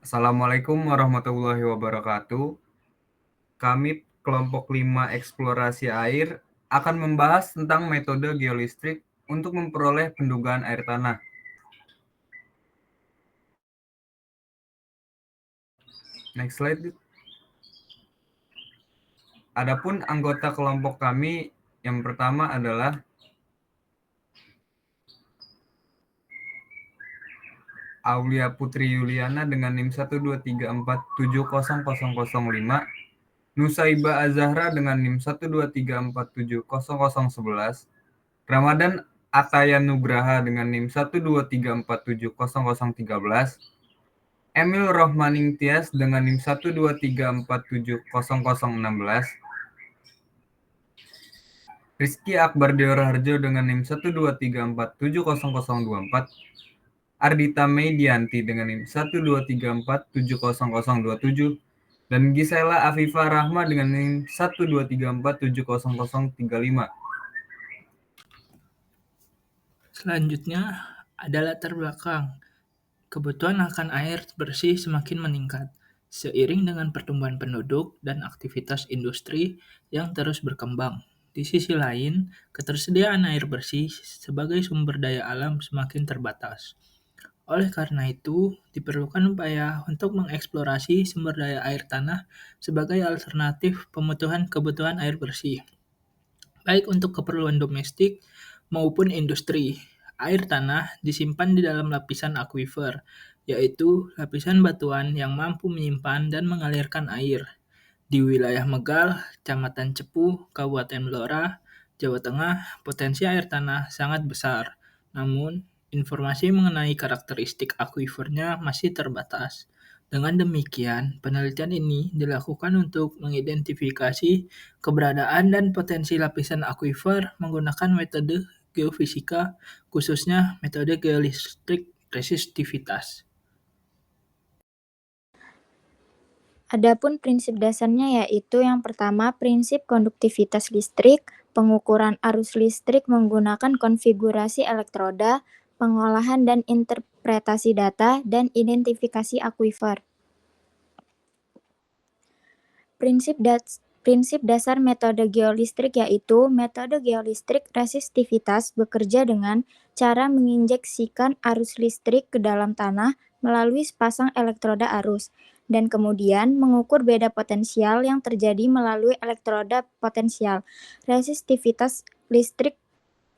Assalamualaikum warahmatullahi wabarakatuh. Kami kelompok 5 eksplorasi air akan membahas tentang metode geolistrik untuk memperoleh pendugaan air tanah. Next slide. Adapun anggota kelompok kami yang pertama adalah Aulia Putri Yuliana dengan NIM 123470005, Nusaiba Azahra dengan NIM 123470011, Ramadan Ataya Nugraha dengan NIM 123470013, Emil Rohmaning Tias dengan NIM 123470016, Rizky Akbar Deorharjo dengan NIM 123470024, Ardita Meidianti dengan NIM 123470027, dan Gisela Afifah Rahma dengan NIM 123470035. Selanjutnya ada latar belakang. Kebutuhan akan air bersih semakin meningkat seiring dengan pertumbuhan penduduk dan aktivitas industri yang terus berkembang. Di sisi lain, ketersediaan air bersih sebagai sumber daya alam semakin terbatas. Oleh karena itu, diperlukan upaya untuk mengeksplorasi sumber daya air tanah sebagai alternatif pemenuhan kebutuhan air bersih, baik untuk keperluan domestik maupun industri. Air tanah disimpan di dalam lapisan akuifer, yaitu lapisan batuan yang mampu menyimpan dan mengalirkan air. Di wilayah Megal, Kecamatan Cepu, Kabupaten Blora, Jawa Tengah, potensi air tanah sangat besar. Namun, informasi mengenai karakteristik akuifernya masih terbatas. Dengan demikian, penelitian ini dilakukan untuk mengidentifikasi keberadaan dan potensi lapisan akuifer menggunakan metode geofisika, khususnya metode geolistrik resistivitas. Adapun prinsip dasarnya yaitu yang pertama prinsip konduktivitas listrik, pengukuran arus listrik menggunakan konfigurasi elektroda, pengolahan dan interpretasi data, dan identifikasi akuifer. Prinsip dasar metode geolistrik yaitu metode geolistrik resistivitas bekerja dengan cara menginjeksikan arus listrik ke dalam tanah melalui sepasang elektroda arus, dan kemudian mengukur beda potensial yang terjadi melalui elektroda potensial. Resistivitas listrik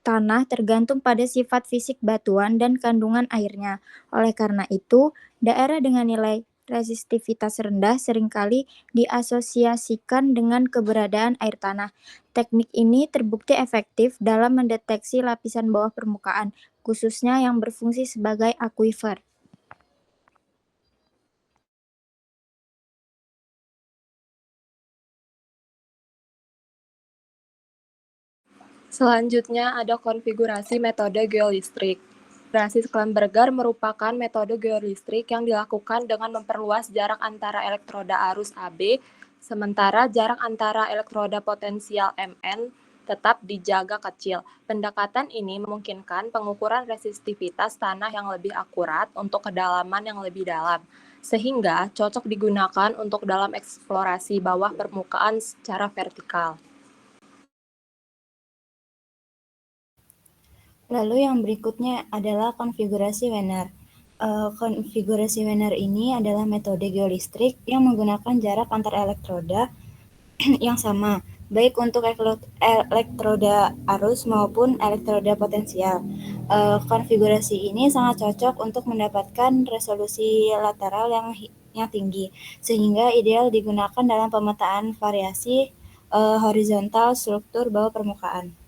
tanah tergantung pada sifat fisik batuan dan kandungan airnya. Oleh karena itu, daerah dengan nilai resistivitas rendah seringkali diasosiasikan dengan keberadaan air tanah. Teknik ini terbukti efektif dalam mendeteksi lapisan bawah permukaan, khususnya yang berfungsi sebagai akuifer. Selanjutnya ada konfigurasi metode geolistrik. Konfigurasi Schlumberger merupakan metode geolistrik yang dilakukan dengan memperluas jarak antara elektroda arus AB, sementara jarak antara elektroda potensial MN tetap dijaga kecil. Pendekatan ini memungkinkan pengukuran resistivitas tanah yang lebih akurat untuk kedalaman yang lebih dalam, sehingga cocok digunakan untuk dalam eksplorasi bawah permukaan secara vertikal. Lalu yang berikutnya adalah konfigurasi Wiener. Konfigurasi Wiener ini adalah metode geolistrik yang menggunakan jarak antar elektroda yang sama, baik untuk elektroda arus maupun elektroda potensial. Konfigurasi ini sangat cocok untuk mendapatkan resolusi lateral yang tinggi, sehingga ideal digunakan dalam pemetaan variasi horizontal struktur bawah permukaan.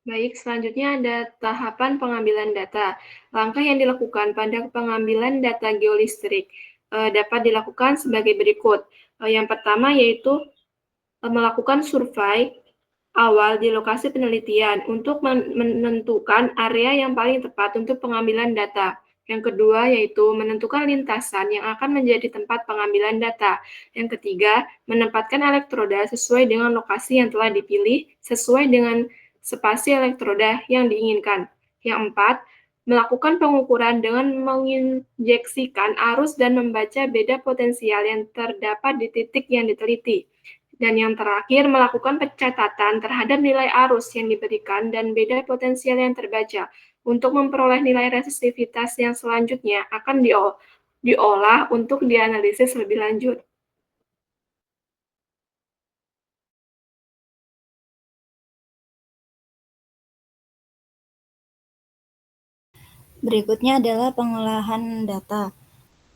Baik, selanjutnya ada tahapan pengambilan data. Langkah yang dilakukan pada pengambilan data geolistrik dapat dilakukan sebagai berikut. Yang pertama yaitu melakukan survei awal di lokasi penelitian untuk menentukan area yang paling tepat untuk pengambilan data. Yang kedua yaitu menentukan lintasan yang akan menjadi tempat pengambilan data. Yang ketiga, menempatkan elektroda sesuai dengan lokasi yang telah dipilih, sesuai dengan spasi elektroda yang diinginkan. Yang 4, melakukan pengukuran dengan menginjeksikan arus dan membaca beda potensial yang terdapat di titik yang diteliti. Dan yang terakhir, melakukan pencatatan terhadap nilai arus yang diberikan dan beda potensial yang terbaca untuk memperoleh nilai resistivitas yang selanjutnya akan diolah untuk dianalisis lebih lanjut. Berikutnya adalah pengolahan data.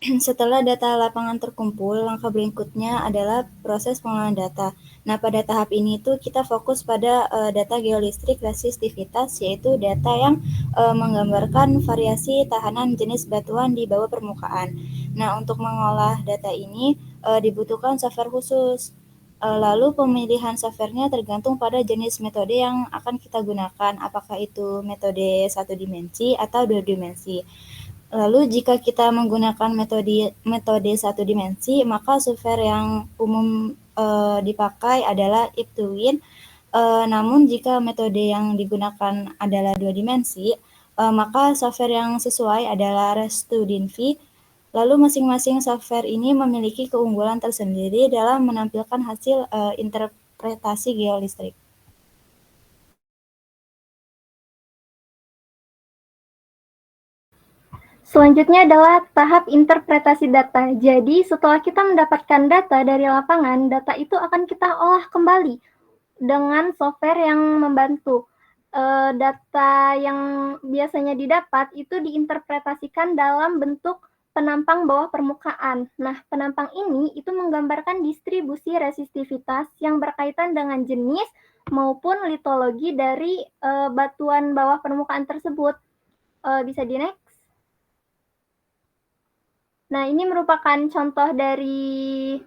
Setelah data lapangan terkumpul, langkah berikutnya adalah proses pengolahan data. Nah, pada tahap ini tuh kita fokus pada data geolistrik resistivitas, yaitu data yang menggambarkan variasi tahanan jenis batuan di bawah permukaan. Nah, untuk mengolah data ini dibutuhkan software khusus. Lalu pemilihan softwarenya tergantung pada jenis metode yang akan kita gunakan, apakah itu metode 1 dimensi atau 2 dimensi. Lalu jika kita menggunakan metode 1 dimensi, maka software yang umum dipakai adalah IPTWin. Namun jika metode yang digunakan adalah 2 dimensi, maka software yang sesuai adalah Restudinvi. Lalu masing-masing software ini memiliki keunggulan tersendiri dalam menampilkan hasil interpretasi geolistrik. Selanjutnya adalah tahap interpretasi data. Jadi setelah kita mendapatkan data dari lapangan, data itu akan kita olah kembali dengan software yang membantu. Data yang biasanya didapat itu diinterpretasikan dalam bentuk penampang bawah permukaan. Nah, penampang ini itu menggambarkan distribusi resistivitas yang berkaitan dengan jenis maupun litologi dari batuan bawah permukaan tersebut. Bisa di next. Nah, ini merupakan contoh dari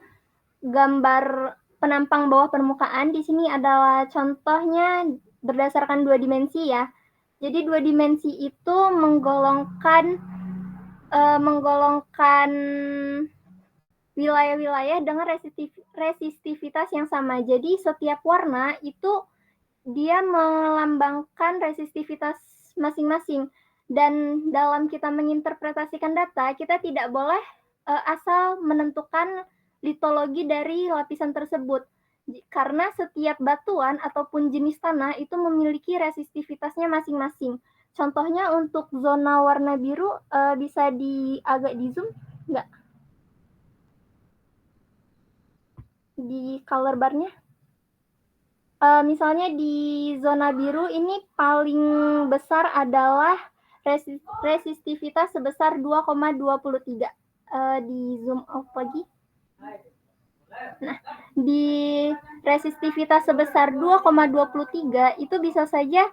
gambar penampang bawah permukaan. Di sini adalah contohnya berdasarkan 2 dimensi ya. Jadi 2 dimensi itu menggolongkan wilayah-wilayah dengan resistivitas yang sama. Jadi setiap warna itu dia melambangkan resistivitas masing-masing. Dan dalam kita menginterpretasikan data, kita tidak boleh asal menentukan litologi dari lapisan tersebut. Karena setiap batuan ataupun jenis tanah itu memiliki resistivitasnya masing-masing. Contohnya untuk zona warna biru, bisa agak di zoom nggak? Di color bar-nya. Misalnya di zona biru ini paling besar adalah resistivitas sebesar 2,23. Di zoom out lagi. Nah, di resistivitas sebesar 2,23 itu bisa saja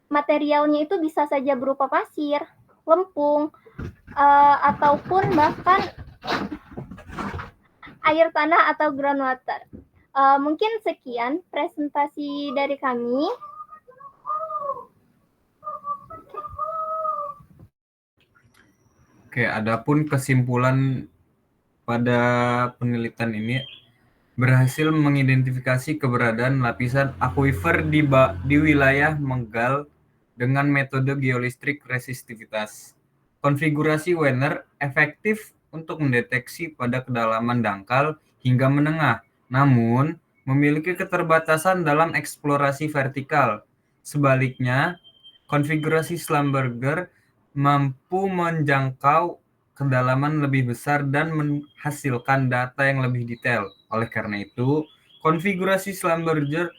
materialnya itu bisa saja berupa pasir, lempung, ataupun bahkan air tanah atau groundwater. Mungkin sekian presentasi dari kami. Oke, adapun kesimpulan pada penelitian ini berhasil mengidentifikasi keberadaan lapisan akuifer di wilayah Menggal dengan metode geolistrik resistivitas. Konfigurasi Wenner efektif untuk mendeteksi pada kedalaman dangkal hingga menengah, namun memiliki keterbatasan dalam eksplorasi vertikal. Sebaliknya, konfigurasi Schlumberger mampu menjangkau kedalaman lebih besar dan menghasilkan data yang lebih detail. Oleh karena itu, konfigurasi Schlumberger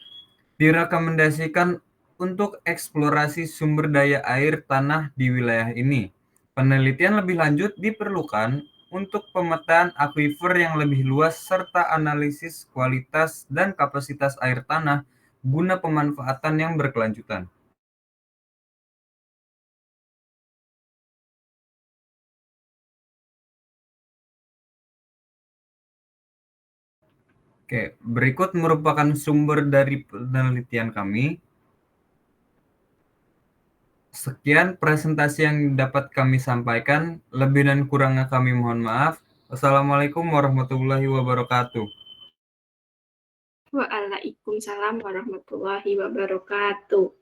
direkomendasikan untuk eksplorasi sumber daya air tanah di wilayah ini. Penelitian lebih lanjut diperlukan untuk pemetaan akuifer yang lebih luas serta analisis kualitas dan kapasitas air tanah guna pemanfaatan yang berkelanjutan. Oke, berikut merupakan sumber dari penelitian kami. Sekian presentasi yang dapat kami sampaikan. Lebih dan kurangnya kami mohon maaf. Wassalamualaikum warahmatullahi wabarakatuh. Waalaikumsalam warahmatullahi wabarakatuh.